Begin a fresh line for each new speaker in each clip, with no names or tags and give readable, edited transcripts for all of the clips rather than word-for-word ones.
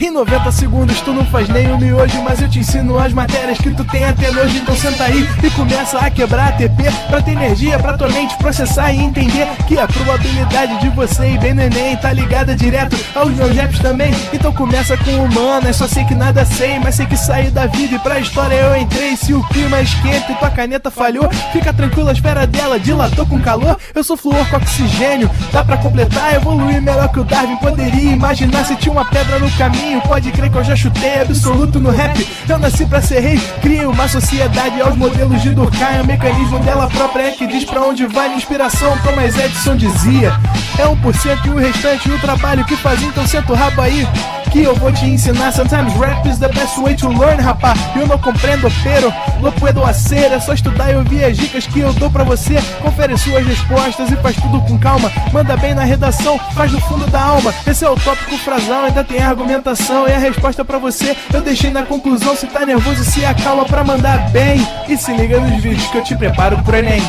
Em 90 segundos tu não faz nem um miojo, mas eu te ensino as matérias que tu tem até nojo. Então senta aí e começa a quebrar ATP pra ter energia, pra tua mente processar e entender que a probabilidade de você ir bem no Enem tá ligada direto aos meus raps também. Então começa com humanas, só sei que nada sei, mas sei que saí da vida e pra história eu entrei. Se o clima esquenta e tua caneta falhou, fica tranquilo, a esfera dela dilatou com calor. Eu sou flúor com oxigênio, dá pra completar, evoluir melhor que o Darwin poderia imaginar. Se tinha uma pedra no caminho, pode crer que eu já chutei absoluto no rap. Eu nasci pra ser rei, criei uma sociedade aos modelos de Durkheim. O mecanismo dela própria é que diz pra onde vai minha inspiração. Thomas Edison dizia: é 1% e o restante o trabalho que faz. Então senta o rabo aí que eu vou te ensinar. Sometimes rap is the best way to learn, rapá. Eu não compreendo, pero não puedo hacer. É só estudar e ouvir as dicas que eu dou pra você. Confere suas respostas e faz tudo com calma. Manda bem na redação, faz no fundo da alma. Esse é o tópico frasal, ainda tem argumentação. E a resposta pra você eu deixei na conclusão. Se tá nervoso, se acalma pra mandar bem. E se liga nos vídeos que eu te preparo pro Enem.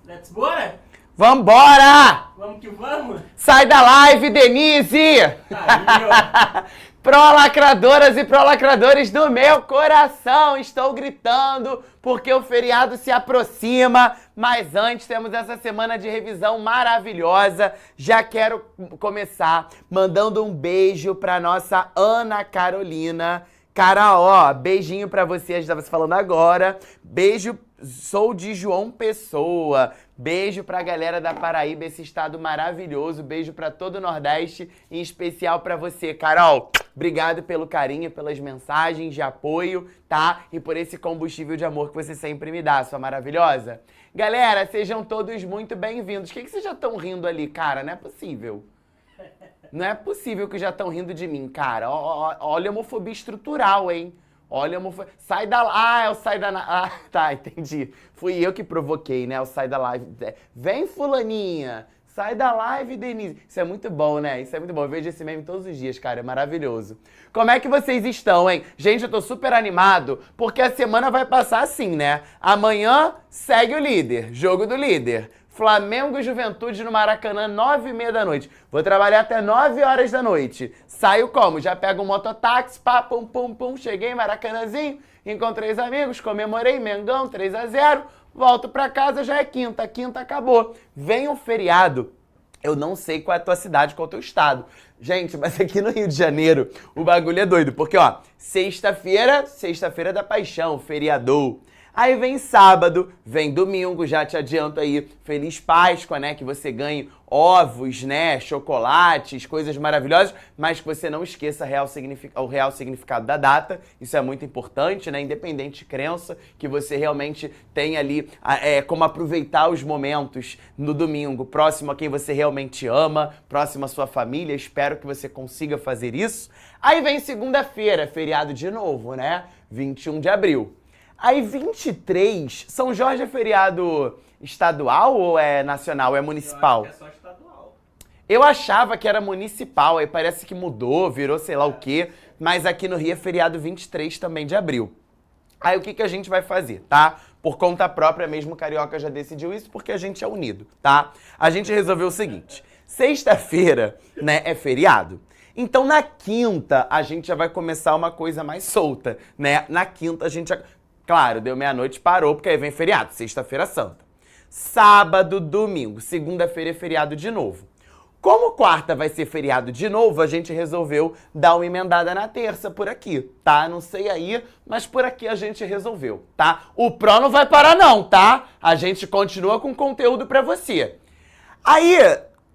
Let's bora?
Vambora!
Vamos que vamos?
Sai da live, Denise!
Aí, ó.
Pró-lacradoras e pró-lacradores do meu coração, estou gritando porque o feriado se aproxima, mas antes temos essa semana de revisão maravilhosa. Já quero começar mandando um beijo pra nossa Ana Carolina. Cara, ó, beijinho pra você, a gente tava se falando agora. Beijo, sou de João Pessoa. Beijo pra galera da Paraíba, esse estado maravilhoso. Beijo pra todo o Nordeste, em especial pra você, Carol. Obrigado pelo carinho, pelas mensagens de apoio, tá? E por esse combustível de amor que você sempre me dá, sua maravilhosa. Galera, sejam todos muito bem-vindos. O que vocês já estão rindo ali, cara? Não é possível. Não é possível que já estão rindo de mim, cara. Olha a homofobia estrutural, hein? Olha a homofobia. Sai da... Ah, é o sai da... Ah, tá, entendi. Fui eu que provoquei, né? O sai da live. Vem, fulaninha. Sai da live, Denise. Isso é muito bom, né? Isso é muito bom. Eu vejo esse meme todos os dias, cara. É maravilhoso. Como é que vocês estão, hein? Gente, eu tô super animado porque a semana vai passar assim, né? Amanhã segue o líder. Jogo do líder. Flamengo e Juventude no Maracanã, 9h30 da noite. Vou trabalhar até 9 horas da noite. Saio como? Já pego um mototáxi, pá, pum, pum, pum. Cheguei em Maracanãzinho, encontrei os amigos, comemorei, Mengão, 3-0. Volto pra casa, já é quinta. Quinta acabou. Vem um feriado. Eu não sei qual é a tua cidade, qual é o teu estado. Gente, mas aqui no Rio de Janeiro, o bagulho é doido. Porque, ó, sexta-feira da paixão, feriador. Aí vem sábado, vem domingo, já te adianto aí, Feliz Páscoa, né? Que você ganhe ovos, né? Chocolates, coisas maravilhosas, mas que você não esqueça o real significado da data. Isso é muito importante, né? Independente de crença, que você realmente tenha ali como aproveitar os momentos no domingo, próximo a quem você realmente ama, próximo à sua família. Espero que você consiga fazer isso. Aí vem segunda-feira, feriado de novo, né? 21 de abril. Aí 23, São Jorge é feriado estadual ou é nacional, é municipal?
Eu acho que é só estadual.
Eu achava que era municipal, aí parece que mudou, virou sei lá o quê, mas aqui no Rio é feriado 23 também de abril. Aí o que a gente vai fazer, tá? Por conta própria mesmo, o Carioca já decidiu isso porque a gente é unido, tá? A gente resolveu o seguinte, sexta-feira, né, é feriado. Então na quinta a gente já vai começar uma coisa mais solta, né? Na quinta a gente já... Claro, deu meia-noite, parou, porque aí vem feriado, sexta-feira santa. Sábado, domingo, segunda-feira é feriado de novo. Como quarta vai ser feriado de novo, a gente resolveu dar uma emendada na terça por aqui, tá? Não sei aí, mas por aqui a gente resolveu, tá? O Pro não vai parar não, tá? A gente continua com conteúdo pra você. Aí...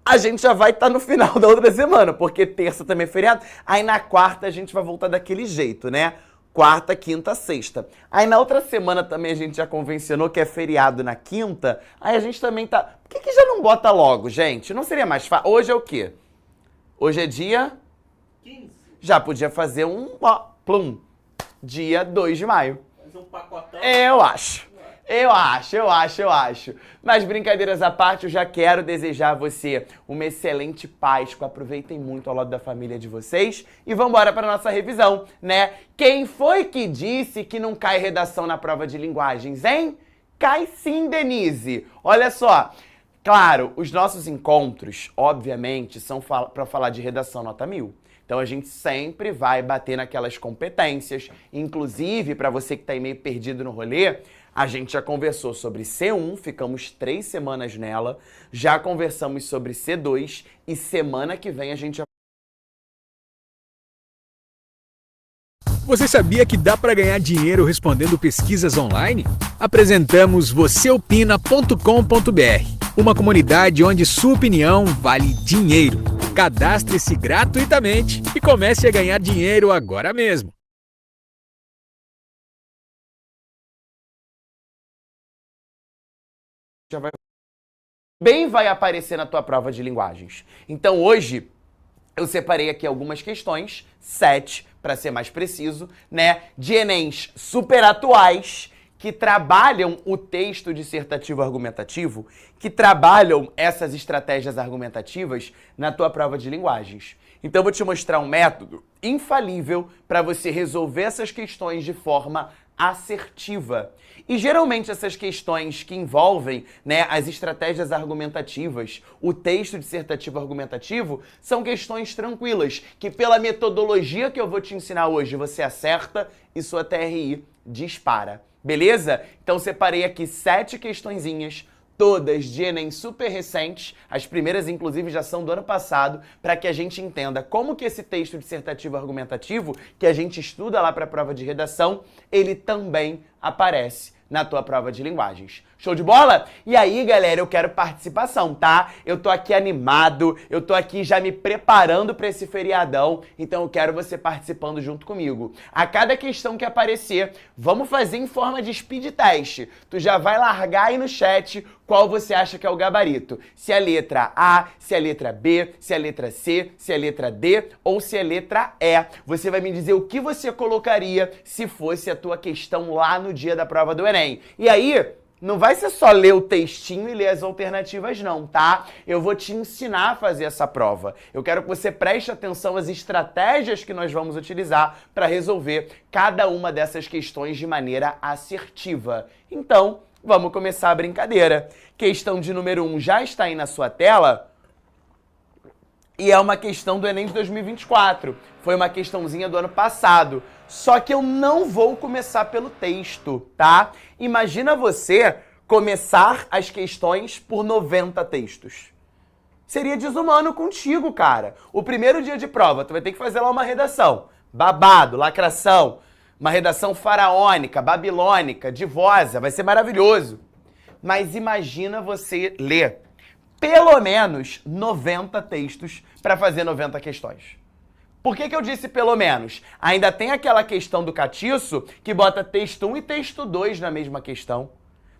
a gente já vai estar no final da outra semana, porque terça também é feriado. Aí na quarta a gente vai voltar daquele jeito, né? Quarta, quinta, sexta. Aí na outra semana também a gente já convencionou que é feriado na quinta. Aí a gente também tá... Por que já não bota logo, gente? Não seria mais fácil? Hoje é o quê? Hoje é dia...
15.
Já podia fazer um... Ó, plum. Dia 2 de maio.
Fazer um pacotão.
Eu acho. Eu acho. Mas brincadeiras à parte, eu já quero desejar a você uma excelente Páscoa. Aproveitem muito ao lado da família de vocês e vamos embora para nossa revisão, né? Quem foi que disse que não cai redação na prova de linguagens, hein? Cai sim, Denise. Olha só. Claro, os nossos encontros, obviamente, são para falar de redação nota 1000. Então a gente sempre vai bater naquelas competências. Inclusive, para você que está aí meio perdido no rolê, a gente já conversou sobre C1, ficamos 3 semanas nela. Já conversamos sobre C2 e semana que vem a gente já...
Você sabia que dá para ganhar dinheiro respondendo pesquisas online? Apresentamos vocêopina.com.br, uma comunidade onde sua opinião vale dinheiro. Cadastre-se gratuitamente e comece a ganhar dinheiro agora mesmo.
Vai aparecer na tua prova de linguagens. Então hoje eu separei aqui algumas questões, 7 para ser mais preciso, né, de Enems super atuais que trabalham o texto dissertativo argumentativo, que trabalham essas estratégias argumentativas na tua prova de linguagens. Então eu vou te mostrar um método infalível para você resolver essas questões de forma assertiva. E geralmente essas questões que envolvem, né, as estratégias argumentativas, o texto dissertativo argumentativo, são questões tranquilas, que pela metodologia que eu vou te ensinar hoje você acerta e sua TRI dispara. Beleza? Então separei aqui 7 questõezinhas, todas de Enem super recentes, as primeiras inclusive já são do ano passado, para que a gente entenda como que esse texto dissertativo argumentativo, que a gente estuda lá para a prova de redação, ele também aparece na tua prova de linguagens. Show de bola? E aí, galera, eu quero participação, tá? Eu tô aqui animado, eu tô aqui já me preparando para esse feriadão, então eu quero você participando junto comigo. A cada questão que aparecer, vamos fazer em forma de speed test. Tu já vai largar aí no chat qual você acha que é o gabarito. Se é a letra A, se é a letra B, se é a letra C, se é a letra D ou se é a letra E. Você vai me dizer o que você colocaria se fosse a tua questão lá no dia da prova do Enem. E aí, não vai ser só ler o textinho e ler as alternativas não, tá? Eu vou te ensinar a fazer essa prova. Eu quero que você preste atenção às estratégias que nós vamos utilizar para resolver cada uma dessas questões de maneira assertiva. Então, vamos começar a brincadeira. Questão de número 1 já está aí na sua tela. E é uma questão do Enem de 2024. Foi uma questãozinha do ano passado. Só que eu não vou começar pelo texto, tá? Imagina você começar as questões por 90 textos. Seria desumano contigo, cara. O primeiro dia de prova, tu vai ter que fazer lá uma redação. Babado, lacração, uma redação faraônica, babilônica, divosa. Vai ser maravilhoso. Mas imagina você ler pelo menos 90 textos para fazer 90 questões. Por que eu disse pelo menos? Ainda tem aquela questão do catiço que bota texto 1 e texto 2 na mesma questão.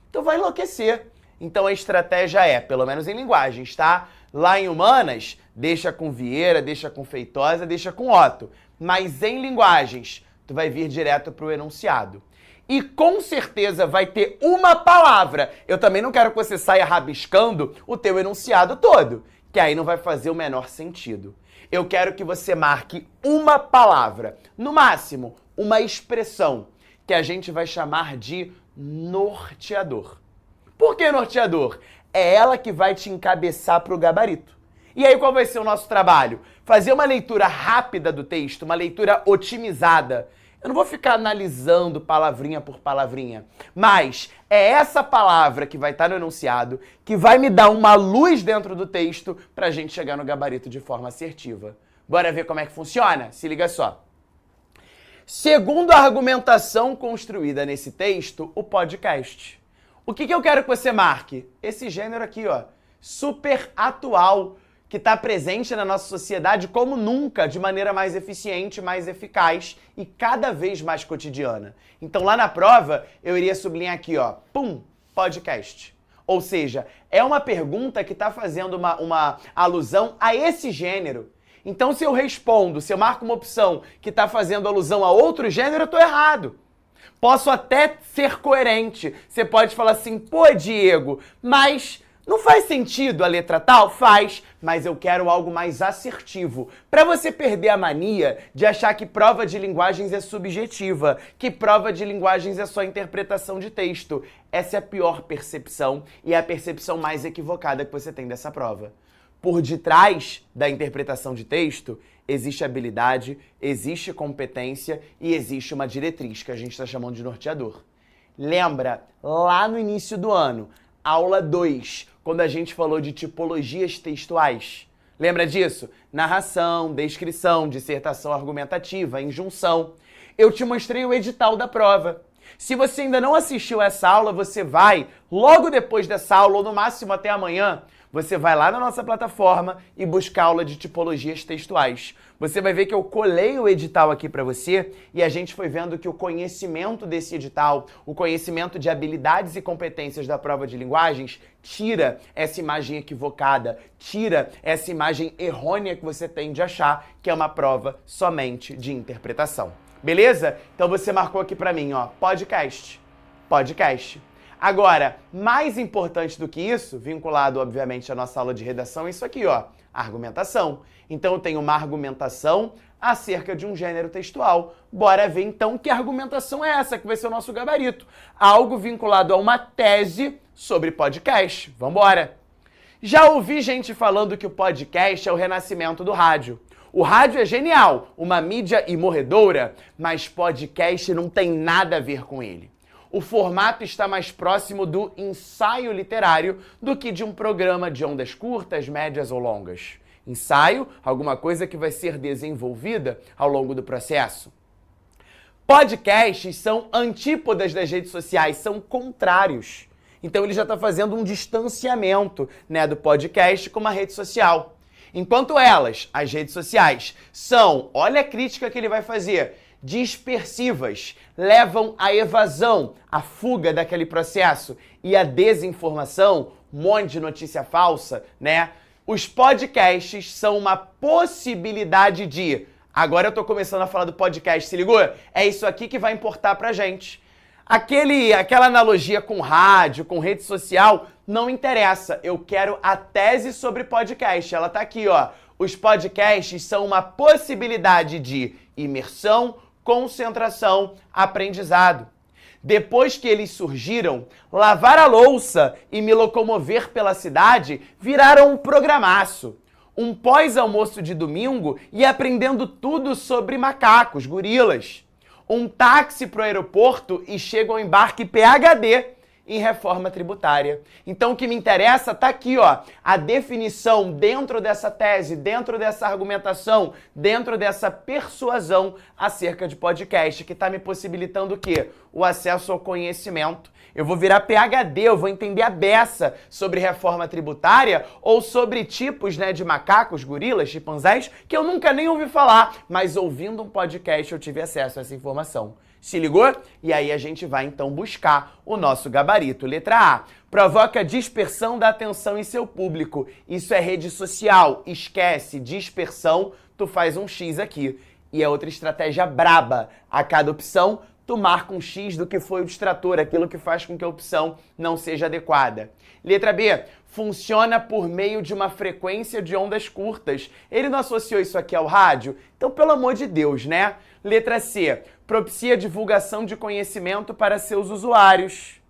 Tu vai enlouquecer. Então a estratégia é, pelo menos em linguagens, tá? Lá em humanas, deixa com Vieira, deixa com Feitosa, deixa com Otto. Mas em linguagens, tu vai vir direto para o enunciado. E com certeza vai ter uma palavra. Eu também não quero que você saia rabiscando o teu enunciado todo, que aí não vai fazer o menor sentido. Eu quero que você marque uma palavra, no máximo, uma expressão, que a gente vai chamar de norteador. Por que norteador? É ela que vai te encabeçar para o gabarito. E aí qual vai ser o nosso trabalho? Fazer uma leitura rápida do texto, uma leitura otimizada. Eu não vou ficar analisando palavrinha por palavrinha, mas é essa palavra que vai estar no enunciado que vai me dar uma luz dentro do texto para a gente chegar no gabarito de forma assertiva. Bora ver como é que funciona? Se liga só. Segundo a argumentação construída nesse texto, o podcast. O que eu quero que você marque? Esse gênero aqui, ó, super atual, que está presente na nossa sociedade como nunca, de maneira mais eficiente, mais eficaz e cada vez mais cotidiana. Então lá na prova, eu iria sublinhar aqui, ó, pum, podcast. Ou seja, é uma pergunta que está fazendo uma alusão a esse gênero. Então se eu respondo, se eu marco uma opção que está fazendo alusão a outro gênero, eu estou errado. Posso até ser coerente. Você pode falar assim, pô, Diego, mas não faz sentido a letra tal? Faz, mas eu quero algo mais assertivo. Para você perder a mania de achar que prova de linguagens é subjetiva, que prova de linguagens é só interpretação de texto. Essa é a pior percepção e é a percepção mais equivocada que você tem dessa prova. Por detrás da interpretação de texto, existe habilidade, existe competência e existe uma diretriz que a gente está chamando de norteador. Lembra, lá no início do ano, aula 2, quando a gente falou de tipologias textuais? Lembra disso? Narração, descrição, dissertação argumentativa, injunção. Eu te mostrei o edital da prova. Se você ainda não assistiu essa aula, você vai, logo depois dessa aula, ou no máximo até amanhã, você vai lá na nossa plataforma e buscar aula de tipologias textuais. Você vai ver que eu colei o edital aqui para você e a gente foi vendo que o conhecimento desse edital, o conhecimento de habilidades e competências da prova de linguagens, tira essa imagem equivocada, tira essa imagem errônea que você tem de achar que é uma prova somente de interpretação. Beleza? Então você marcou aqui para mim, ó, podcast. Podcast. Agora, mais importante do que isso, vinculado obviamente à nossa aula de redação, é isso aqui, ó, argumentação. Então eu tenho uma argumentação acerca de um gênero textual. Bora ver então que argumentação é essa, que vai ser o nosso gabarito. Algo vinculado a uma tese sobre podcast. Vambora! Já ouvi gente falando que o podcast é o renascimento do rádio. O rádio é genial, uma mídia imorredoura, mas podcast não tem nada a ver com ele. O formato está mais próximo do ensaio literário do que de um programa de ondas curtas, médias ou longas. Ensaio, alguma coisa que vai ser desenvolvida ao longo do processo. Podcasts são antípodas das redes sociais, são contrários. Então ele já está fazendo um distanciamento, né, do podcast com uma rede social. Enquanto elas, as redes sociais, são, olha a crítica que ele vai fazer, dispersivas, levam à evasão, à fuga daquele processo e à desinformação, um monte de notícia falsa, né? Os podcasts são uma possibilidade de... Agora eu tô começando a falar do podcast, se ligou? É isso aqui que vai importar pra gente. Aquela analogia com rádio, com rede social, não interessa. Eu quero a tese sobre podcast. Ela tá aqui, ó. Os podcasts são uma possibilidade de imersão, concentração, aprendizado. Depois que eles surgiram, lavar a louça e me locomover pela cidade viraram um programaço. Um pós-almoço de domingo e aprendendo tudo sobre macacos, gorilas. Um táxi pro aeroporto e chego ao embarque PhD em reforma tributária. Então o que me interessa tá aqui, ó, a definição dentro dessa tese, dentro dessa argumentação, dentro dessa persuasão acerca de podcast, que tá me possibilitando o quê? O acesso ao conhecimento. Eu vou virar PhD, eu vou entender a beça sobre reforma tributária ou sobre tipos, né, de macacos, gorilas, chimpanzés, que eu nunca nem ouvi falar, mas ouvindo um podcast eu tive acesso a essa informação. Se ligou? E aí a gente vai então buscar o nosso gabarito. Letra A. Provoca dispersão da atenção em seu público. Isso é rede social. Esquece, dispersão, tu faz um X aqui. E é outra estratégia braba. A cada opção, tu marca um X do que foi o distrator, aquilo que faz com que a opção não seja adequada. Letra B. Funciona por meio de uma frequência de ondas curtas. Ele não associou isso aqui ao rádio? Então, pelo amor de Deus, né? Letra C. Propicia divulgação de conhecimento para seus usuários.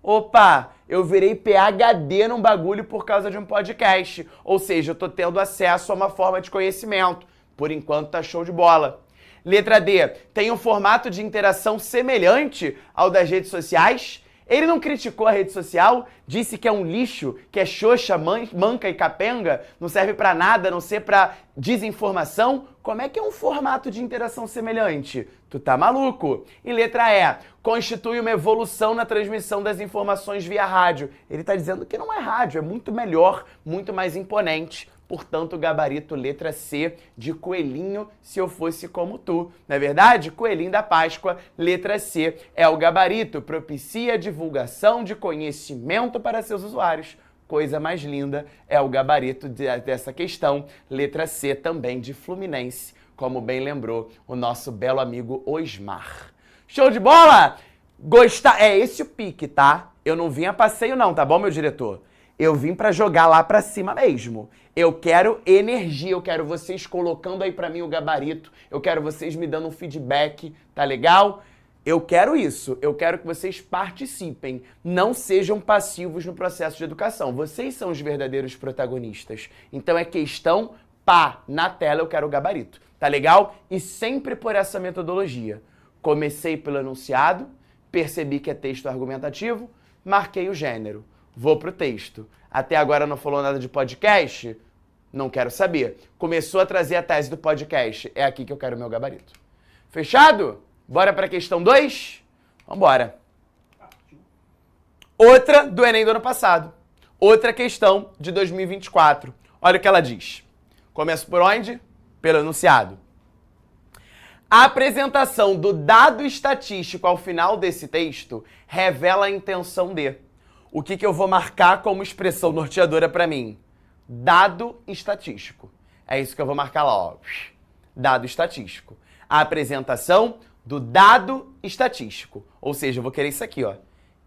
Opa, eu virei PhD num bagulho por causa de um podcast. Ou seja, eu tô tendo acesso a uma forma de conhecimento. Por enquanto tá show de bola. Letra D. Tem um formato de interação semelhante ao das redes sociais. Ele não criticou a rede social, disse que é um lixo, que é xoxa, manca e capenga, não serve pra nada, a não ser pra desinformação. Como é que é um formato de interação semelhante? Tu tá maluco? E letra E. Constitui uma evolução na transmissão das informações via rádio. Ele tá dizendo que não é rádio, é muito melhor, muito mais imponente. Portanto, o gabarito letra C de coelhinho, se eu fosse como tu. Não é verdade? Coelhinho da Páscoa, letra C é o gabarito. Propicia a divulgação de conhecimento para seus usuários. Coisa mais linda é o gabarito dessa questão. Letra C também de Fluminense, como bem lembrou o nosso belo amigo Osmar. Show de bola? Gostar... É esse o pique, tá? Eu não vim a passeio não, tá bom, meu diretor? Eu vim pra jogar lá pra cima mesmo. Eu quero energia, eu quero vocês colocando aí pra mim o gabarito, eu quero vocês me dando um feedback, tá legal? Eu quero isso, eu quero que vocês participem, não sejam passivos no processo de educação. Vocês são os verdadeiros protagonistas. Então é questão, pá, na tela eu quero o gabarito, tá legal? E sempre por essa metodologia. Comecei pelo enunciado, percebi que é texto argumentativo, marquei o gênero. Vou pro texto. Até agora não falou nada de podcast? Não quero saber. Começou a trazer a tese do podcast. É aqui que eu quero o meu gabarito. Fechado? Bora pra questão 2? Vambora. Outra do Enem do ano passado. Outra questão de 2024. Olha o que ela diz. Começo por onde? Pelo enunciado. A apresentação do dado estatístico ao final desse texto revela a intenção de... O que eu vou marcar como expressão norteadora para mim? Dado estatístico. É isso que eu vou marcar lá, ó. Dado estatístico. A apresentação do dado estatístico. Ou seja, eu vou querer isso aqui, ó.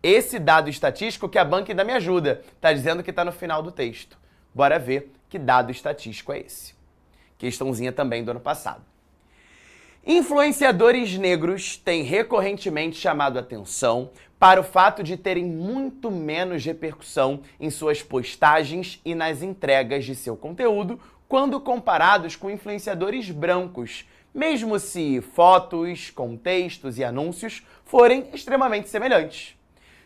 Esse dado estatístico que a banca ainda me ajuda. Tá dizendo que tá no final do texto. Bora ver que dado estatístico é esse. Questãozinha também do ano passado. Influenciadores negros têm recorrentemente chamado atenção para o fato de terem muito menos repercussão em suas postagens e nas entregas de seu conteúdo quando comparados com influenciadores brancos, mesmo se fotos, contextos e anúncios forem extremamente semelhantes.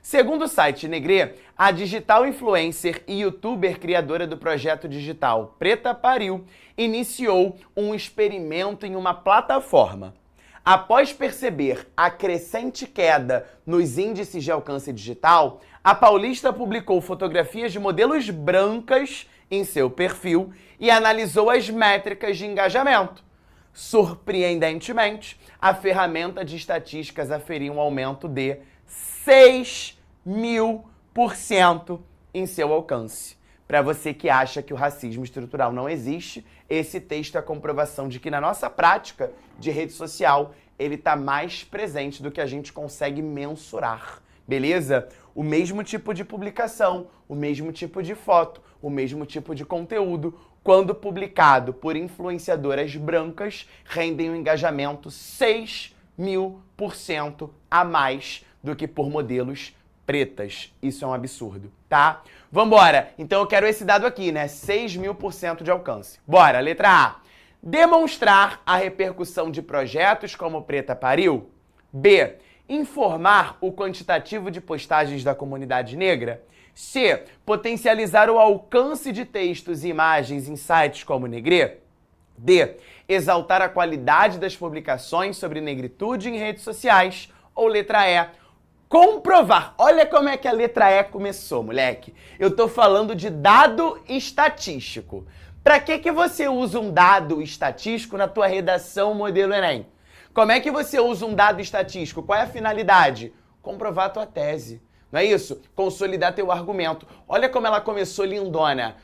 Segundo o site Negre, a digital influencer e youtuber criadora do projeto digital Preta Pariu iniciou um experimento em uma plataforma. Após perceber a crescente queda nos índices de alcance digital, a paulista publicou fotografias de modelos brancas em seu perfil e analisou as métricas de engajamento. Surpreendentemente, a ferramenta de estatísticas aferiu um aumento de 6.000% em seu alcance. Para você que acha que o racismo estrutural não existe, esse texto é a comprovação de que na nossa prática de rede social, ele está mais presente do que a gente consegue mensurar, beleza? O mesmo tipo de publicação, o mesmo tipo de foto, o mesmo tipo de conteúdo, quando publicado por influenciadoras brancas, rendem um engajamento 6.000% a mais do que por modelos pretas. Isso é um absurdo, tá? Vambora! Então eu quero esse dado aqui, né? 6.000% de alcance. Bora, letra A. Demonstrar a repercussão de projetos como Preta Pariu. B. Informar o quantitativo de postagens da comunidade negra. C. Potencializar o alcance de textos e imagens em sites como Negre. D. Exaltar a qualidade das publicações sobre negritude em redes sociais. Ou letra E. Comprovar. Olha como é que a letra E começou, moleque. Eu tô falando de dado estatístico. Pra que você usa um dado estatístico na tua redação modelo Enem? Como é que você usa um dado estatístico? Qual é a finalidade? Comprovar a tua tese. Não é isso? Consolidar teu argumento. Olha como ela começou lindona,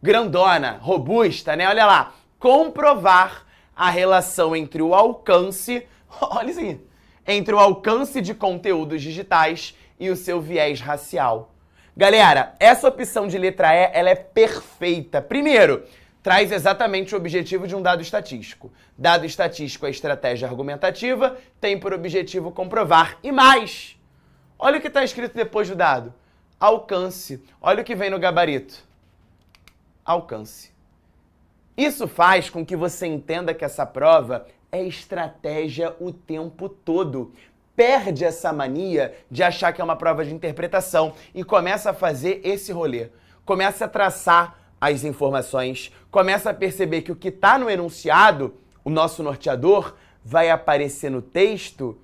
grandona, robusta, né? Olha lá. Comprovar a relação entre o alcance... Olha isso aqui. Entre o alcance de conteúdos digitais e o seu viés racial. Galera, essa opção de letra E, ela é perfeita. Primeiro, traz exatamente o objetivo de um dado estatístico. Dado estatístico é estratégia argumentativa, tem por objetivo comprovar. E mais, olha o que está escrito depois do dado. Alcance. Olha o que vem no gabarito. Alcance. Isso faz com que você entenda que essa prova é estratégia o tempo todo. Perde essa mania de achar que é uma prova de interpretação e começa a fazer esse rolê. Começa a traçar as informações, começa a perceber que o que está no enunciado, o nosso norteador, vai aparecer no texto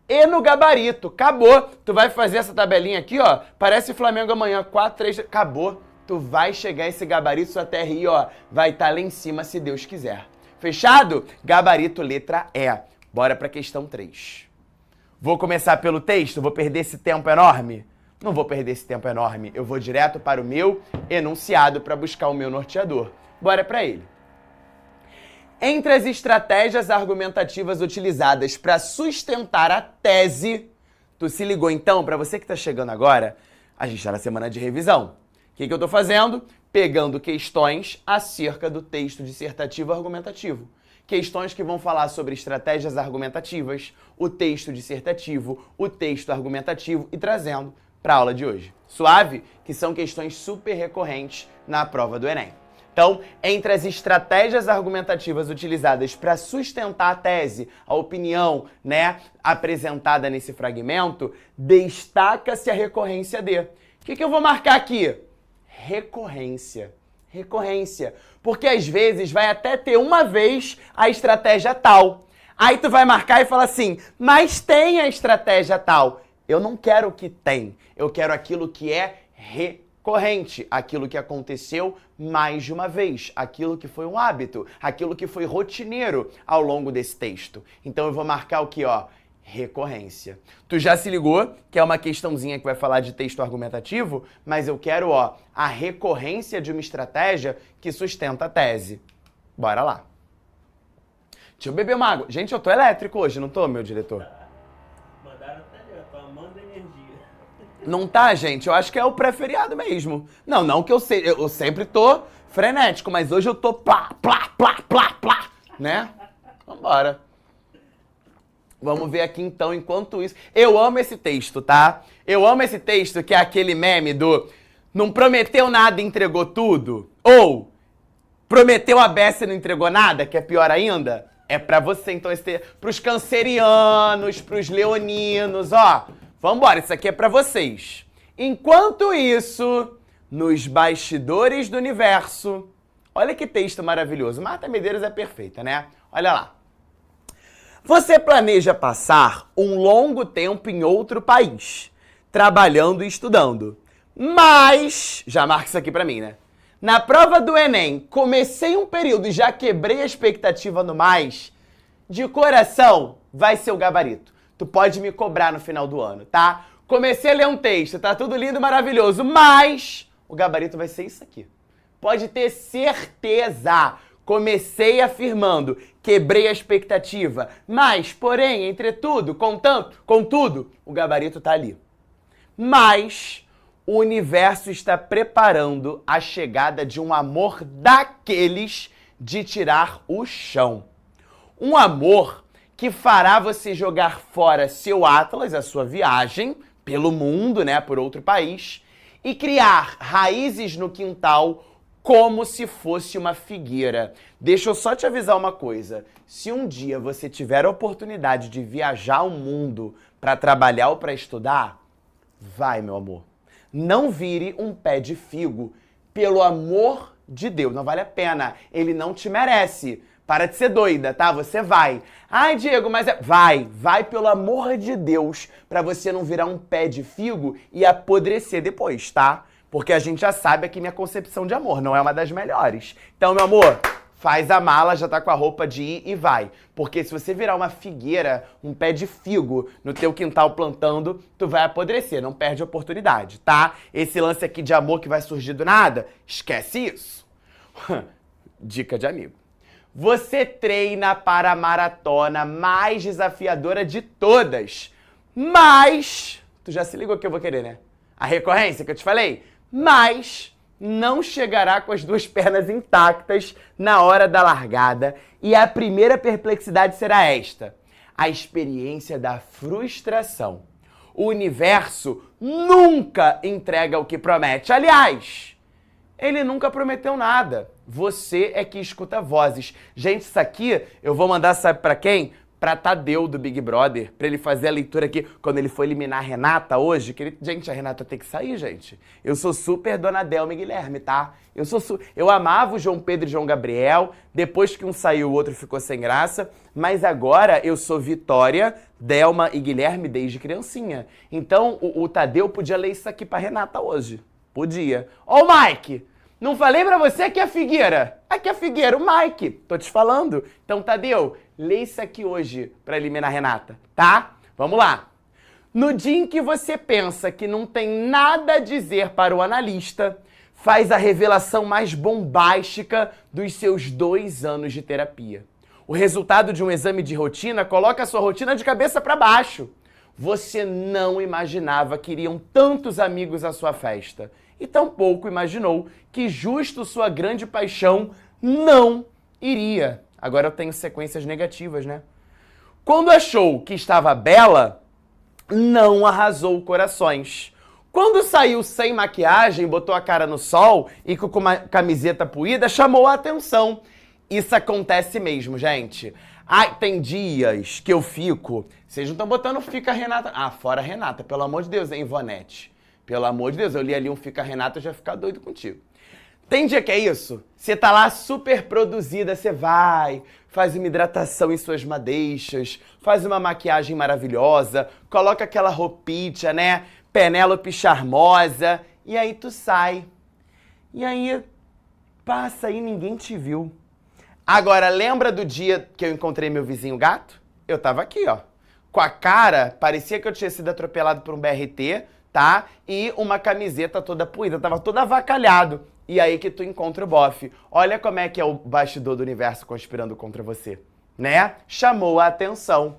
e no gabarito. Acabou. Tu vai fazer essa tabelinha aqui, ó, parece Flamengo amanhã, 4, 3, acabou. Tu vai chegar esse gabarito, sua TRI, ó, vai estar lá em cima se Deus quiser. Fechado? Gabarito letra E. Bora para a questão 3. Vou começar pelo texto? Vou perder esse tempo enorme? Não vou perder esse tempo enorme. Eu vou direto para o meu enunciado para buscar o meu norteador. Bora para ele. Entre as estratégias argumentativas utilizadas para sustentar a tese, Tu se ligou então? Para você que tá chegando agora, a gente tá na semana de revisão. O que eu tô fazendo? Pegando questões acerca do texto dissertativo argumentativo. Questões que vão falar sobre estratégias argumentativas, o texto dissertativo, o texto argumentativo e trazendo para a aula de hoje. Suave? Que são questões super recorrentes na prova do Enem. Então, entre as estratégias argumentativas utilizadas para sustentar a tese, a opinião, né, apresentada nesse fragmento, destaca-se a recorrência de. O que eu vou marcar aqui? Recorrência. Recorrência. Porque às vezes vai até ter uma vez a estratégia tal. Aí tu vai marcar e falar assim, mas tem a estratégia tal. Eu não quero o que tem, eu quero aquilo que é recorrente, aquilo que aconteceu mais de uma vez, aquilo que foi um hábito, aquilo que foi rotineiro ao longo desse texto. Então eu vou marcar o que, ó? Recorrência. Tu já se ligou que é uma questãozinha que vai falar de texto argumentativo, mas eu quero, ó, a recorrência de uma estratégia que sustenta a tese. Bora lá. Deixa eu beber uma água. Gente, eu tô elétrico hoje, não tô, meu diretor?
Mandaram até ali, ó, tô amando energia.
Não tá, gente? Eu acho que é o pré-feriado mesmo. Não que eu sei, eu sempre tô frenético, mas hoje eu tô plá, plá, plá, plá, plá, né? Vambora. Vamos ver aqui então, enquanto isso... Eu amo esse texto, tá? Eu amo esse texto que é aquele meme do não prometeu nada e entregou tudo. Ou prometeu a beça e não entregou nada, que é pior ainda. É pra você, então, pros cancerianos, pros leoninos, ó. Vambora, isso aqui é pra vocês. Enquanto isso, nos bastidores do universo... Olha que texto maravilhoso. Marta Medeiros é perfeita, né? Olha lá. Você planeja passar um longo tempo em outro país, trabalhando e estudando. Mas, já marca isso aqui pra mim, né? Na prova do Enem, comecei um período e já quebrei a expectativa no mais. De coração, vai ser o gabarito. Tu pode me cobrar no final do ano, tá? Comecei a ler um texto, tá tudo lindo, maravilhoso, mas o gabarito vai ser isso aqui. Pode ter certeza. Comecei afirmando, quebrei a expectativa, mas, porém, entretudo, contudo, o gabarito tá ali. Mas o universo está preparando a chegada de um amor daqueles de tirar o chão. Um amor que fará você jogar fora seu Atlas, a sua viagem pelo mundo, né, por outro país, e criar raízes no quintal como se fosse uma figueira. Deixa eu só te avisar uma coisa. Se um dia você tiver a oportunidade de viajar o mundo para trabalhar ou para estudar, vai, meu amor. Não vire um pé de figo. Pelo amor de Deus, não vale a pena. Ele não te merece. Para de ser doida, tá? Você vai. Ai, Diego, mas vai pelo amor de Deus, para você não virar um pé de figo e apodrecer depois, tá? Porque a gente já sabe que minha concepção de amor não é uma das melhores. Então, meu amor, faz a mala, já tá com a roupa de ir e vai. Porque se você virar uma figueira, um pé de figo no teu quintal plantando, tu vai apodrecer, não perde a oportunidade, tá? Esse lance aqui de amor que vai surgir do nada, esquece isso. Dica de amigo. Você treina para a maratona mais desafiadora de todas. Mas, tu já se ligou que eu vou querer, né? A recorrência que eu te falei? Mas não chegará com as duas pernas intactas na hora da largada e a primeira perplexidade será esta: a experiência da frustração. O universo nunca entrega o que promete. Aliás, ele nunca prometeu nada. Você é que escuta vozes. Gente, isso aqui eu vou mandar, sabe pra quem? Pra Tadeu do Big Brother, pra ele fazer a leitura aqui, quando ele for eliminar a Renata hoje, que ele... Gente, a Renata tem que sair, gente. Eu sou super Dona Delma e Guilherme, tá? Eu amava o João Pedro e João Gabriel, depois que um saiu, o outro ficou sem graça, mas agora eu sou Vitória, Delma e Guilherme desde criancinha. Então, o Tadeu podia ler isso aqui pra Renata hoje. Podia. Ô, Mike! Não falei pra você que é figueira? Aqui é figueira, o Mike. Tô te falando. Então, Tadeu, lê isso aqui hoje pra eliminar a Renata, tá? Vamos lá. No dia em que você pensa que não tem nada a dizer para o analista, faz a revelação mais bombástica dos seus 2 anos de terapia. O resultado de um exame de rotina coloca a sua rotina de cabeça para baixo. Você não imaginava que iriam tantos amigos à sua festa. E tampouco imaginou que justo sua grande paixão não iria. Agora eu tenho sequências negativas, né? Quando achou que estava bela, não arrasou corações. Quando saiu sem maquiagem, botou a cara no sol e com uma camiseta puída, chamou a atenção. Isso acontece mesmo, gente. Ai, tem dias que eu fico... Vocês não estão botando Fica Renata... Ah, fora Renata, pelo amor de Deus, hein, Ivonete? Pelo amor de Deus, eu li ali um Fica Renata, eu já ia ficar doido contigo. Tem dia que é isso? Você tá lá super produzida, você vai, faz uma hidratação em suas madeixas, faz uma maquiagem maravilhosa, coloca aquela roupinha, né? Penélope charmosa, e aí tu sai. E aí passa aí, ninguém te viu. Agora, lembra do dia que eu encontrei meu vizinho gato? Eu tava aqui, ó. Com a cara, parecia que eu tinha sido atropelado por um BRT, tá? E uma camiseta toda puída, tava todo avacalhado. E aí que tu encontra o bofe. Olha como é que é o bastidor do universo conspirando contra você, né? Chamou a atenção.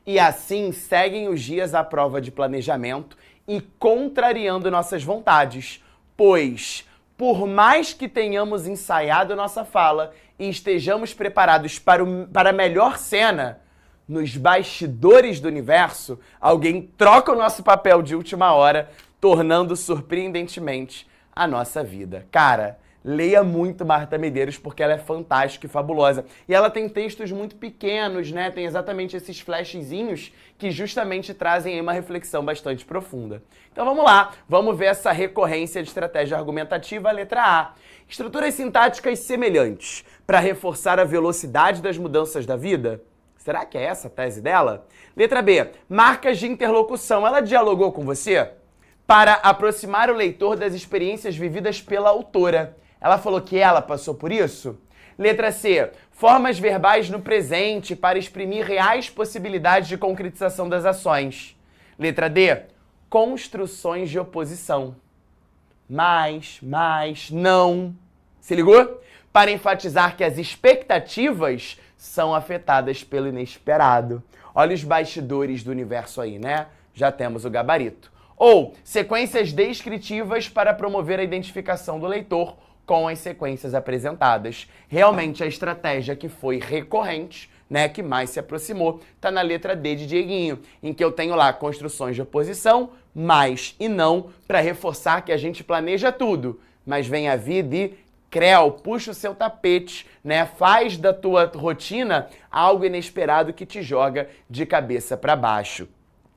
E assim seguem os dias à prova de planejamento e contrariando nossas vontades, pois, por mais que tenhamos ensaiado nossa fala e estejamos preparados para a melhor cena, nos bastidores do universo, alguém troca o nosso papel de última hora, tornando surpreendentemente a nossa vida. Cara, leia muito Marta Medeiros porque ela é fantástica e fabulosa. E ela tem textos muito pequenos, né? Tem exatamente esses flashzinhos que justamente trazem aí uma reflexão bastante profunda. Então vamos lá, vamos ver essa recorrência de estratégia argumentativa, letra A. Estruturas sintáticas semelhantes para reforçar a velocidade das mudanças da vida? Será que é essa a tese dela? Letra B. Marcas de interlocução. Ela dialogou com você? Para aproximar o leitor das experiências vividas pela autora. Ela falou que ela passou por isso? Letra C. Formas verbais no presente para exprimir reais possibilidades de concretização das ações. Letra D. Construções de oposição. Mais, não. Se ligou? Para enfatizar que as expectativas são afetadas pelo inesperado. Olha os bastidores do universo aí, né? Já temos o gabarito. Ou sequências descritivas para promover a identificação do leitor com as sequências apresentadas. Realmente a estratégia que foi recorrente, né, que mais se aproximou, está na letra D de Dieguinho, em que eu tenho lá construções de oposição, mais e não, para reforçar que a gente planeja tudo, mas vem a vida e creu, puxa o seu tapete, né, faz da tua rotina algo inesperado que te joga de cabeça para baixo.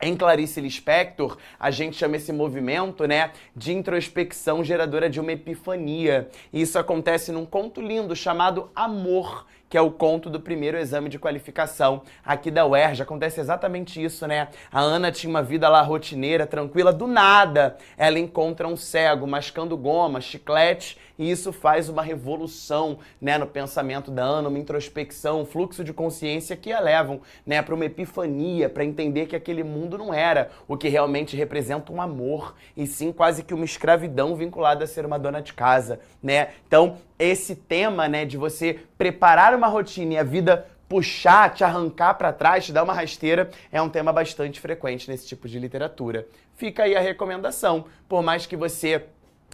Em Clarice Lispector, a gente chama esse movimento, né, de introspecção geradora de uma epifania. E isso acontece num conto lindo chamado Amor, que é o conto do primeiro exame de qualificação aqui da UERJ. Acontece exatamente isso, né? A Ana tinha uma vida lá rotineira, tranquila, do nada ela encontra um cego mascando goma, chiclete, e isso faz uma revolução, né, no pensamento da Ana, uma introspecção, um fluxo de consciência que a levam, né, para uma epifania, para entender que aquele mundo não era o que realmente representa um amor, e sim quase que uma escravidão vinculada a ser uma dona de casa, né? Então, esse tema, né, de você preparar uma rotina e a vida puxar, te arrancar para trás, te dar uma rasteira, é um tema bastante frequente nesse tipo de literatura. Fica aí a recomendação. Por mais que você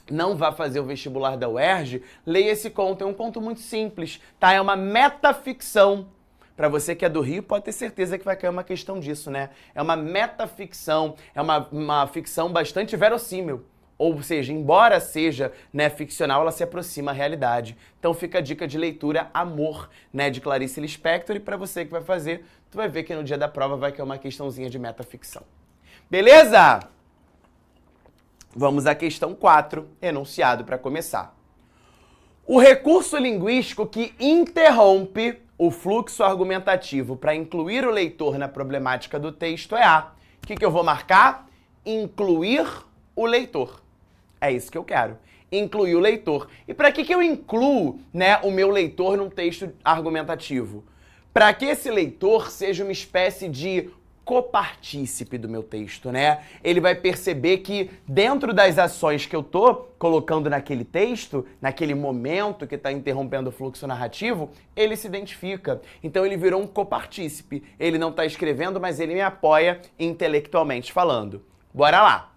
não vá fazer o vestibular da UERJ, leia esse conto. É um conto muito simples, tá? É uma metaficção. Para você que é do Rio, pode ter certeza que vai cair uma questão disso, né? É uma metaficção, é uma ficção bastante verossímil. Ou seja, embora seja, né, ficcional, ela se aproxima à realidade. Então fica a dica de leitura Amor, né, de Clarice Lispector. E para você que vai fazer, tu vai ver que no dia da prova vai cair uma questãozinha de metaficção. Beleza? Vamos à questão 4, enunciado para começar. O recurso linguístico que interrompe o fluxo argumentativo para incluir o leitor na problemática do texto é A. O que eu vou marcar? Incluir o leitor. É isso que eu quero. Incluir o leitor. E para que eu incluo, né, o meu leitor num texto argumentativo? Para que esse leitor seja uma espécie de copartícipe do meu texto, né? Ele vai perceber que dentro das ações que eu tô colocando naquele texto, naquele momento que está interrompendo o fluxo narrativo, ele se identifica. Então ele virou um copartícipe. Ele não está escrevendo, mas ele me apoia intelectualmente falando. Bora lá!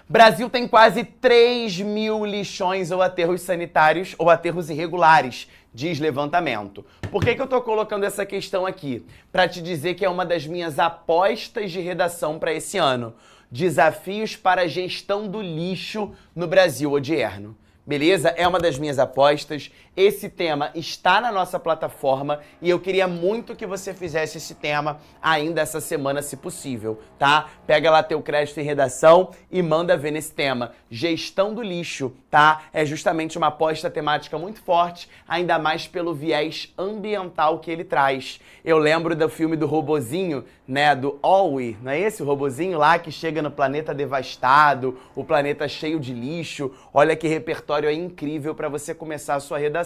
Brasil tem quase 3.000 lixões ou aterros sanitários ou aterros irregulares, diz levantamento. Por que eu tô colocando essa questão aqui? Para te dizer que é uma das minhas apostas de redação para esse ano. Desafios para a gestão do lixo no Brasil odierno. Beleza? É uma das minhas apostas. Esse tema está na nossa plataforma e eu queria muito que você fizesse esse tema ainda essa semana, se possível, tá? Pega lá teu crédito em redação e manda ver nesse tema. Gestão do lixo, tá? É justamente uma aposta temática muito forte, ainda mais pelo viés ambiental que ele traz. Eu lembro do filme do robozinho, né? Do All-E, não é esse o robozinho lá que chega no planeta devastado, o planeta cheio de lixo. Olha que repertório é incrível para você começar a sua redação.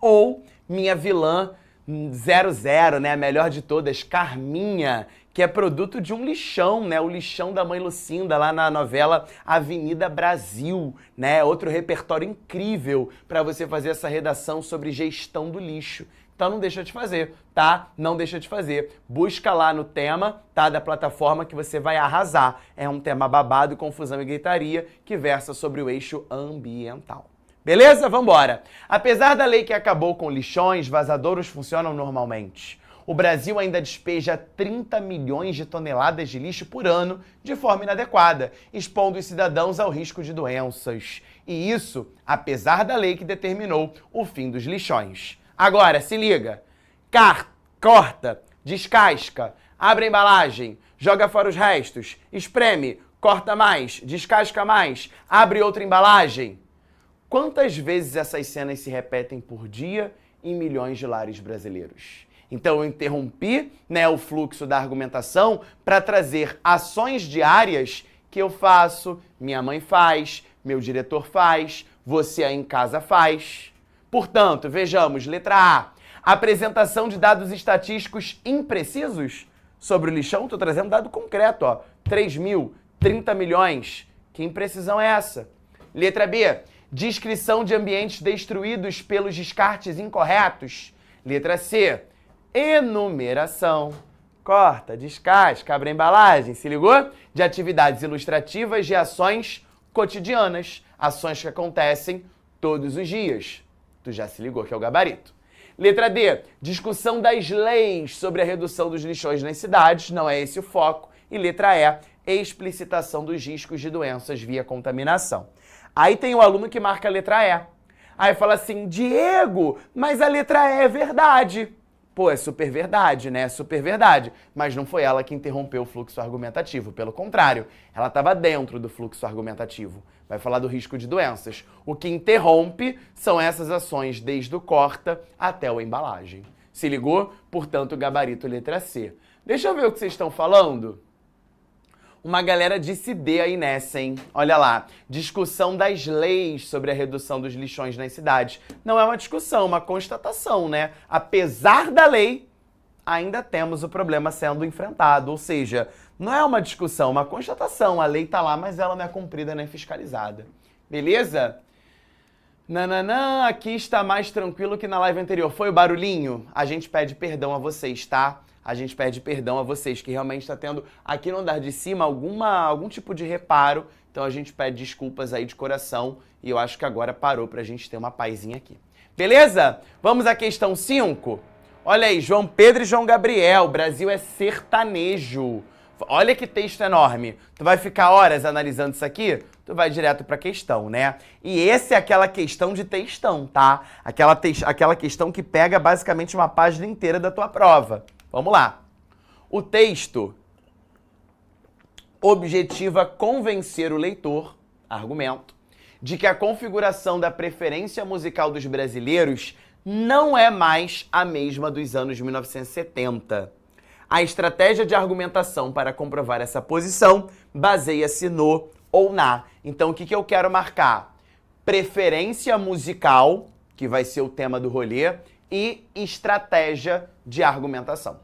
Ou minha vilã 00, né, a melhor de todas, Carminha, que é produto de um lixão, né, o lixão da mãe Lucinda lá na novela Avenida Brasil, né, outro repertório incrível para você fazer essa redação sobre gestão do lixo. Então não deixa de fazer, tá? Não deixa de fazer. Busca lá no tema, tá, da plataforma que você vai arrasar. É um tema babado, confusão e gritaria que versa sobre o eixo ambiental. Beleza? Vambora! Apesar da lei que acabou com lixões, vazadouros funcionam normalmente. O Brasil ainda despeja 30 milhões de toneladas de lixo por ano de forma inadequada, expondo os cidadãos ao risco de doenças. E isso, apesar da lei que determinou o fim dos lixões. Agora, se liga. Corta, descasca, abre a embalagem, joga fora os restos, espreme, corta mais, descasca mais, abre outra embalagem. Quantas vezes essas cenas se repetem por dia em milhões de lares brasileiros? Então eu interrompi, né, o fluxo da argumentação para trazer ações diárias que eu faço, minha mãe faz, meu diretor faz, você aí em casa faz. Portanto, vejamos, letra A, apresentação de dados estatísticos imprecisos sobre o lixão. Estou trazendo dado concreto, ó, 3.000, 30 milhões. Que imprecisão é essa? Letra B, descrição de ambientes destruídos pelos descartes incorretos. Letra C, enumeração. Corta, descasca, abre a embalagem, se ligou? De atividades ilustrativas de ações cotidianas, ações que acontecem todos os dias. Tu já se ligou que é o gabarito. Letra D, discussão das leis sobre a redução dos lixões nas cidades, não é esse o foco. E letra E, explicitação dos riscos de doenças via contaminação. Aí tem o aluno que marca a letra E. Aí fala assim, Diego, mas a letra E é verdade. Pô, é super verdade, né? É super verdade. Mas não foi ela que interrompeu o fluxo argumentativo. Pelo contrário, ela estava dentro do fluxo argumentativo. Vai falar do risco de doenças. O que interrompe são essas ações desde o corta até a embalagem. Se ligou? Portanto, gabarito letra C. Deixa eu ver o que vocês estão falando. Uma galera disse D aí nessa, hein? Olha lá, discussão das leis sobre a redução dos lixões nas cidades. Não é uma discussão, uma constatação, né? Apesar da lei, ainda temos o problema sendo enfrentado. Ou seja, não é uma discussão, uma constatação. A lei tá lá, mas ela não é cumprida nem fiscalizada. Beleza? Nananã, aqui está mais tranquilo que na live anterior. Foi o barulhinho? A gente pede perdão a vocês, tá? A gente pede perdão a vocês, que realmente está tendo aqui no andar de cima algum tipo de reparo. Então a gente pede desculpas aí de coração e eu acho que agora parou pra gente ter uma pazinha aqui. Beleza? Vamos à questão 5? Olha aí, João Pedro e João Gabriel, Brasil é sertanejo. Olha que texto enorme. Tu vai ficar horas analisando isso aqui? Tu vai direto pra questão, né? E essa é aquela questão de textão, tá? Aquela questão que pega basicamente uma página inteira da tua prova. Vamos lá. O texto objetiva convencer o leitor, argumento, de que a configuração da preferência musical dos brasileiros não é mais a mesma dos anos 1970. A estratégia de argumentação para comprovar essa posição baseia-se no ou na. Então, o que eu quero marcar? Preferência musical, que vai ser o tema do rolê, e estratégia de argumentação.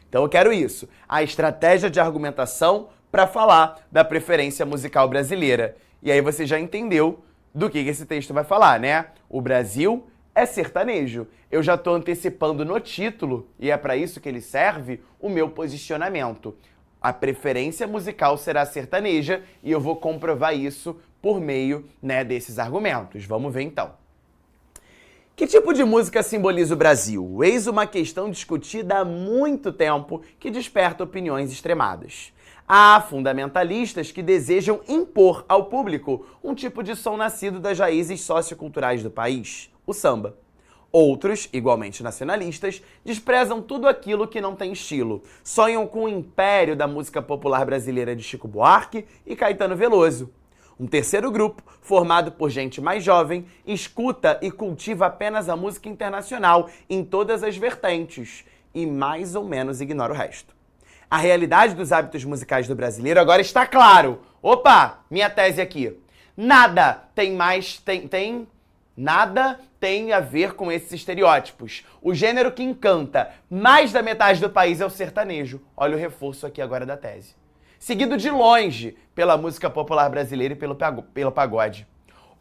Então eu quero isso, a estratégia de argumentação para falar da preferência musical brasileira. E aí você já entendeu do que esse texto vai falar, né? O Brasil é sertanejo. Eu já estou antecipando no título, e é para isso que ele serve, o meu posicionamento. A preferência musical será sertaneja e eu vou comprovar isso por meio, né, desses argumentos. Vamos ver então. Que tipo de música simboliza o Brasil? Eis uma questão discutida há muito tempo que desperta opiniões extremadas. Há fundamentalistas que desejam impor ao público um tipo de som nascido das raízes socioculturais do país, o samba. Outros, igualmente nacionalistas, desprezam tudo aquilo que não tem estilo, sonham com o império da música popular brasileira de Chico Buarque e Caetano Veloso. Um terceiro grupo, formado por gente mais jovem, escuta e cultiva apenas a música internacional em todas as vertentes e mais ou menos ignora o resto. A realidade dos hábitos musicais do brasileiro agora está claro. Opa, minha tese aqui. Nada tem a ver com esses estereótipos. O gênero que encanta mais da metade do país é o sertanejo. Olha o reforço aqui agora da tese. Seguido de longe pela música popular brasileira e pelo pagode.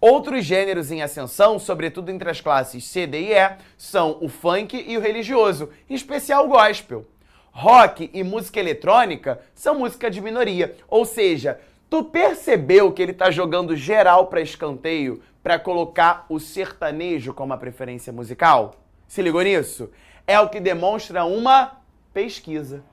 Outros gêneros em ascensão, sobretudo entre as classes C, D e E, são o funk e o religioso, em especial o gospel. Rock e música eletrônica são música de minoria, ou seja, tu percebeu que ele tá jogando geral para escanteio para colocar o sertanejo como a preferência musical? Se ligou nisso? É o que demonstra uma pesquisa.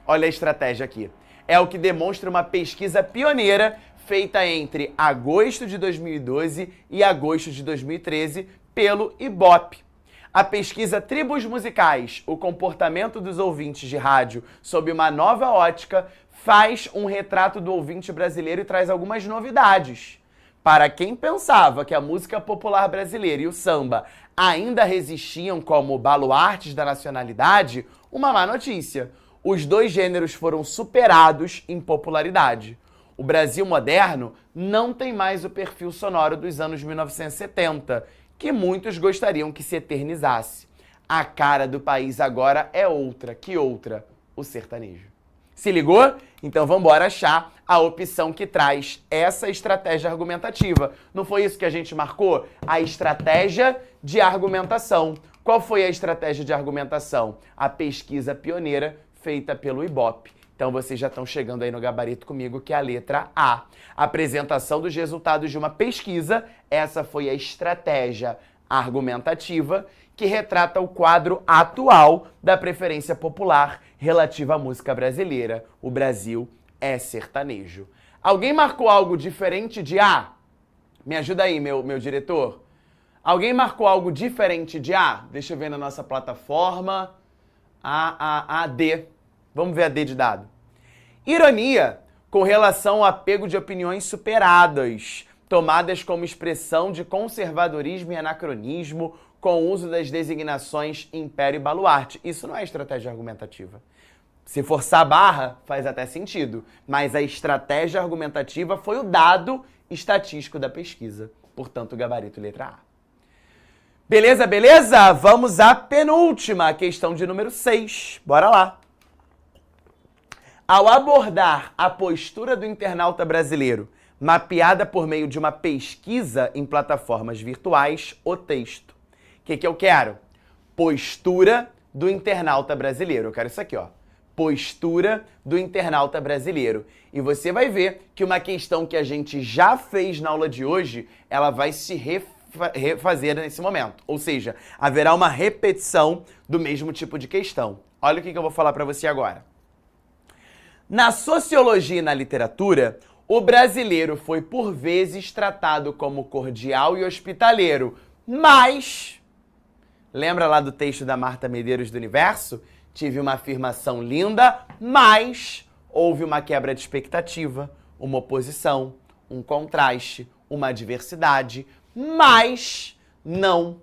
Olha a estratégia aqui. É o que demonstra uma pesquisa pioneira feita entre agosto de 2012 e agosto de 2013 pelo Ibope. A pesquisa Tribos Musicais, o comportamento dos ouvintes de rádio sob uma nova ótica, faz um retrato do ouvinte brasileiro e traz algumas novidades. Para quem pensava que a música popular brasileira e o samba ainda resistiam como baluartes da nacionalidade, uma má notícia. Os dois gêneros foram superados em popularidade. O Brasil moderno não tem mais o perfil sonoro dos anos 1970, que muitos gostariam que se eternizasse. A cara do país agora é outra. Que outra? O sertanejo. Se ligou? Então vamos embora achar a opção que traz essa estratégia argumentativa. Não foi isso que a gente marcou? A estratégia de argumentação. Qual foi a estratégia de argumentação? A pesquisa pioneira feita pelo Ibope. Então vocês já estão chegando aí no gabarito comigo, que é a letra A. Apresentação dos resultados de uma pesquisa. Essa foi a estratégia argumentativa que retrata o quadro atual da preferência popular relativa à música brasileira. O Brasil é sertanejo. Alguém marcou algo diferente de A? Me ajuda aí, meu diretor. Alguém marcou algo diferente de A? Deixa eu ver na nossa plataforma. D. Vamos ver a D de dado. Ironia com relação ao apego de opiniões superadas, tomadas como expressão de conservadorismo e anacronismo com o uso das designações império e baluarte. Isso não é estratégia argumentativa. Se forçar a barra, faz até sentido, mas a estratégia argumentativa foi o dado estatístico da pesquisa. Portanto, gabarito letra A. Beleza, beleza? Vamos à penúltima, questão de número 6. Bora lá. Ao abordar a postura do internauta brasileiro, mapeada por meio de uma pesquisa em plataformas virtuais, o texto. O que eu quero? Postura do internauta brasileiro. Eu quero isso aqui, ó. Postura do internauta brasileiro. E você vai ver que uma questão que a gente já fez na aula de hoje, ela vai se refazer nesse momento. Ou seja, haverá uma repetição do mesmo tipo de questão. Olha o que eu vou falar para você agora. Na sociologia e na literatura, o brasileiro foi por vezes tratado como cordial e hospitaleiro, mas... Lembra lá do texto da Marta Medeiros do Universo? Tive uma afirmação linda, mas houve uma quebra de expectativa, uma oposição, um contraste, uma adversidade, mas não.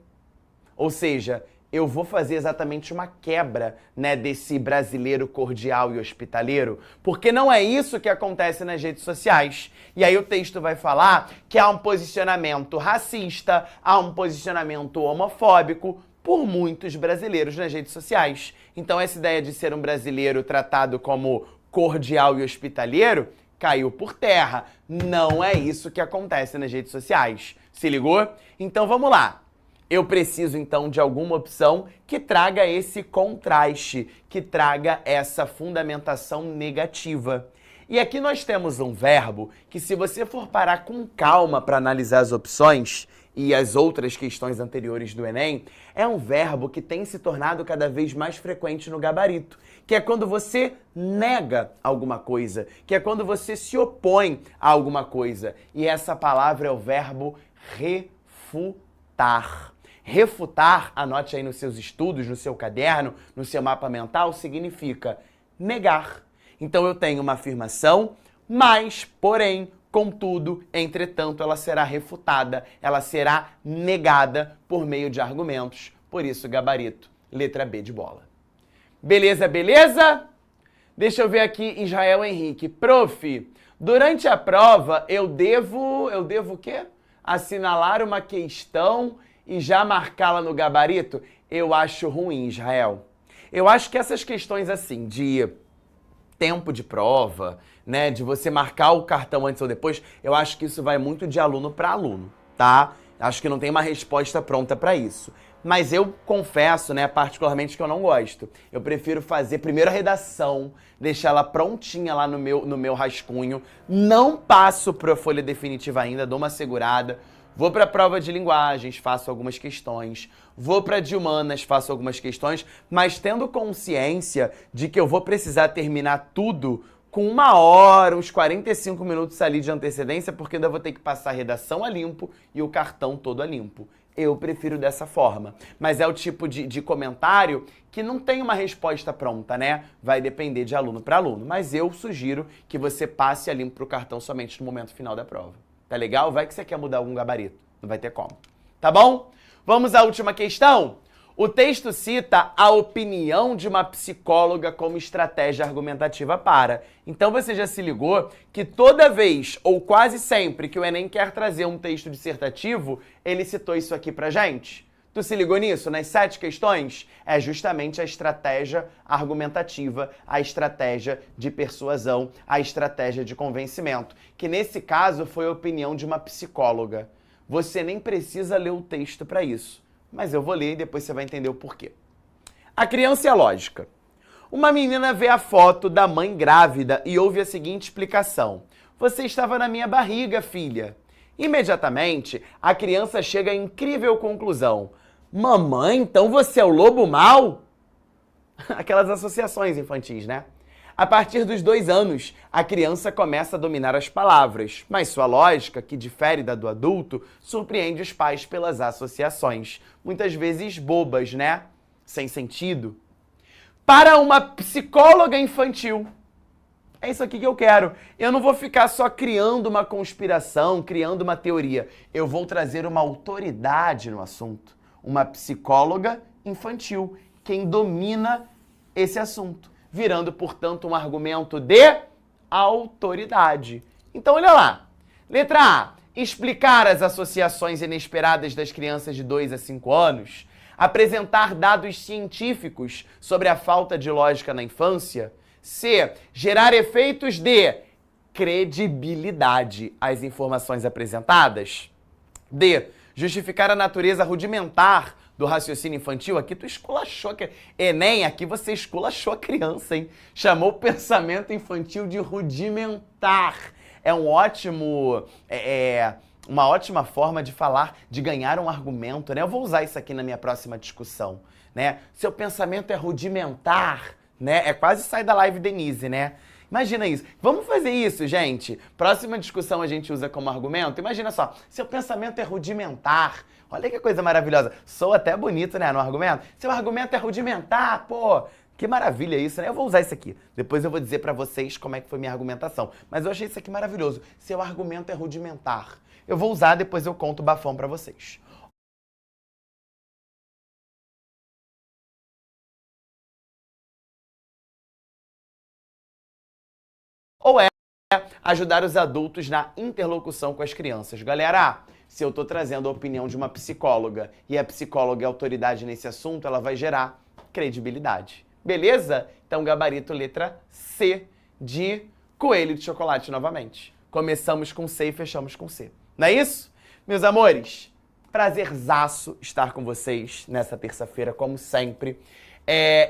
Ou seja, eu vou fazer exatamente uma quebra, né, desse brasileiro cordial e hospitaleiro, porque não é isso que acontece nas redes sociais. E aí o texto vai falar que há um posicionamento racista, há um posicionamento homofóbico por muitos brasileiros nas redes sociais. Então essa ideia de ser um brasileiro tratado como cordial e hospitaleiro caiu por terra. Não é isso que acontece nas redes sociais. Se ligou? Então vamos lá. Eu preciso então de alguma opção que traga esse contraste, que traga essa fundamentação negativa. E aqui nós temos um verbo que, se você for parar com calma para analisar as opções e as outras questões anteriores do Enem, é um verbo que tem se tornado cada vez mais frequente no gabarito, que é quando você nega alguma coisa, que é quando você se opõe a alguma coisa. E essa palavra é o verbo refutar. Refutar, anote aí nos seus estudos, no seu caderno, no seu mapa mental, significa negar. Então eu tenho uma afirmação, mas, porém, contudo, entretanto, ela será refutada, ela será negada por meio de argumentos. Por isso, gabarito, letra B de bola. Beleza, beleza? Deixa eu ver aqui, Israel Henrique. Prof, durante a prova eu devo o quê? Assinalar uma questão e já marcá-la no gabarito? Eu acho ruim, Israel. Eu acho que essas questões assim, de tempo de prova, né, de você marcar o cartão antes ou depois, eu acho que isso vai muito de aluno para aluno, tá? Acho que não tem uma resposta pronta para isso. Mas eu confesso, né, particularmente que eu não gosto. Eu prefiro fazer primeiro a redação, deixar ela prontinha lá no meu rascunho, não passo para a folha definitiva ainda, dou uma segurada, vou para a prova de linguagens, faço algumas questões, vou para a de humanas, faço algumas questões, mas tendo consciência de que eu vou precisar terminar tudo com 1 hora, uns 45 minutos ali de antecedência, porque ainda vou ter que passar a redação a limpo e o cartão todo a limpo. Eu prefiro dessa forma. Mas é o tipo de comentário que não tem uma resposta pronta, né? Vai depender de aluno para aluno. Mas eu sugiro que você passe a limpo para o cartão somente no momento final da prova. Tá legal? Vai que você quer mudar algum gabarito. Não vai ter como. Tá bom? Vamos à última questão? O texto cita a opinião de uma psicóloga como estratégia argumentativa para. Então você já se ligou que toda vez, ou quase sempre, que o Enem quer trazer um texto dissertativo, ele citou isso aqui pra gente? Tu se ligou nisso? Nas 7 questões? É justamente a estratégia argumentativa, a estratégia de persuasão, a estratégia de convencimento, que nesse caso foi a opinião de uma psicóloga. Você nem precisa ler o texto para isso. Mas eu vou ler e depois você vai entender o porquê. A criança e a lógica. Uma menina vê a foto da mãe grávida e ouve a seguinte explicação. Você estava na minha barriga, filha. Imediatamente, a criança chega à incrível conclusão. Mamãe, então você é o lobo mau? Aquelas associações infantis, né? A partir dos 2 anos, a criança começa a dominar as palavras, mas sua lógica, que difere da do adulto, surpreende os pais pelas associações, muitas vezes bobas, né? Sem sentido. Para uma psicóloga infantil, é isso aqui que eu quero. Eu não vou ficar só criando uma conspiração, criando uma teoria. Eu vou trazer uma autoridade no assunto. Uma psicóloga infantil, quem domina esse assunto, virando, portanto, um argumento de autoridade. Então, olha lá. Letra A. Explicar as associações inesperadas das crianças de 2 a 5 anos. Apresentar dados científicos sobre a falta de lógica na infância. C. Gerar efeitos de credibilidade às informações apresentadas. D. Justificar a natureza rudimentar do raciocínio infantil. Aqui tu esculachou. Enem, aqui você esculachou a criança, hein? Chamou o pensamento infantil de rudimentar. É um ótimo... uma ótima forma de falar, de ganhar um argumento, né? Eu vou usar isso aqui na minha próxima discussão, né? Seu pensamento é rudimentar, né? É quase sai da live Denise, né? Imagina isso. Vamos fazer isso, gente. Próxima discussão a gente usa como argumento. Imagina só, seu pensamento é rudimentar. Olha que coisa maravilhosa. Sou até bonito, né, no argumento. Seu argumento é rudimentar, pô. Que maravilha isso, né? Eu vou usar isso aqui. Depois eu vou dizer pra vocês como é que foi minha argumentação. Mas eu achei isso aqui maravilhoso. Seu argumento é rudimentar. Eu vou usar, depois eu conto o bafão pra vocês. Ou é ajudar os adultos na interlocução com as crianças. Galera, Se eu tô trazendo a opinião de uma psicóloga e a psicóloga é autoridade nesse assunto, ela vai gerar credibilidade. Beleza? Então, gabarito letra C de coelho de chocolate novamente. Começamos com C e fechamos com C. Não é isso? Meus amores, prazerzaço estar com vocês nessa terça-feira, como sempre.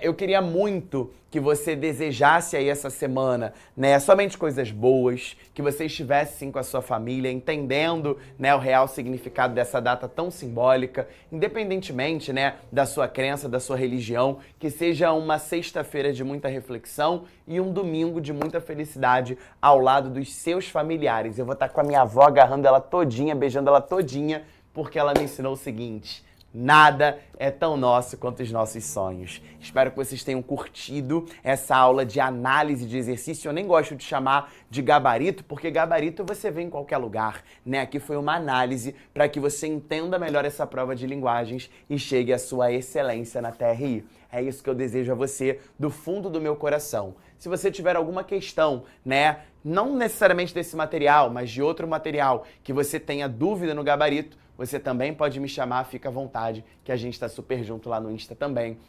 Eu queria muito que você desejasse aí essa semana, né, somente coisas boas, que você estivesse sim com a sua família, entendendo, né, o real significado dessa data tão simbólica, independentemente, né, da sua crença, da sua religião, que seja uma sexta-feira de muita reflexão e um domingo de muita felicidade ao lado dos seus familiares. Eu vou estar com a minha avó agarrando ela todinha, beijando ela todinha, porque ela me ensinou o seguinte: nada é tão nosso quanto os nossos sonhos. Espero que vocês tenham curtido essa aula de análise de exercício. Eu nem gosto de chamar de gabarito, porque gabarito você vê em qualquer lugar, né? Aqui foi uma análise para que você entenda melhor essa prova de linguagens e chegue à sua excelência na TRI. É isso que eu desejo a você do fundo do meu coração. Se você tiver alguma questão, né, não necessariamente desse material, mas de outro material, que você tenha dúvida no gabarito, você também pode me chamar, fica à vontade, que a gente está super junto lá no Insta também,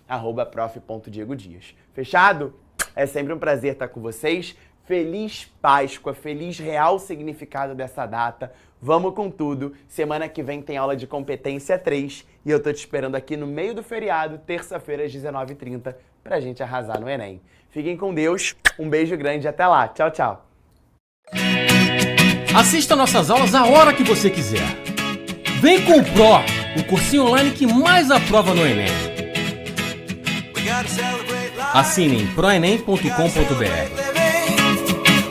@prof.diegodias. Fechado? É sempre um prazer estar com vocês. Feliz Páscoa, feliz real significado dessa data. Vamos com tudo. Semana que vem tem aula de competência 3 e eu tô te esperando aqui no meio do feriado, terça-feira às 19h30, pra gente arrasar no Enem. Fiquem com Deus, um beijo grande e até lá. Tchau, tchau.
Assista nossas aulas a hora que você quiser. Vem com o Pro, o cursinho online que mais aprova no Enem. Assine em proenem.com.br.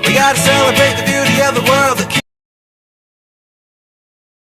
We gotta celebrate the beauty of the world that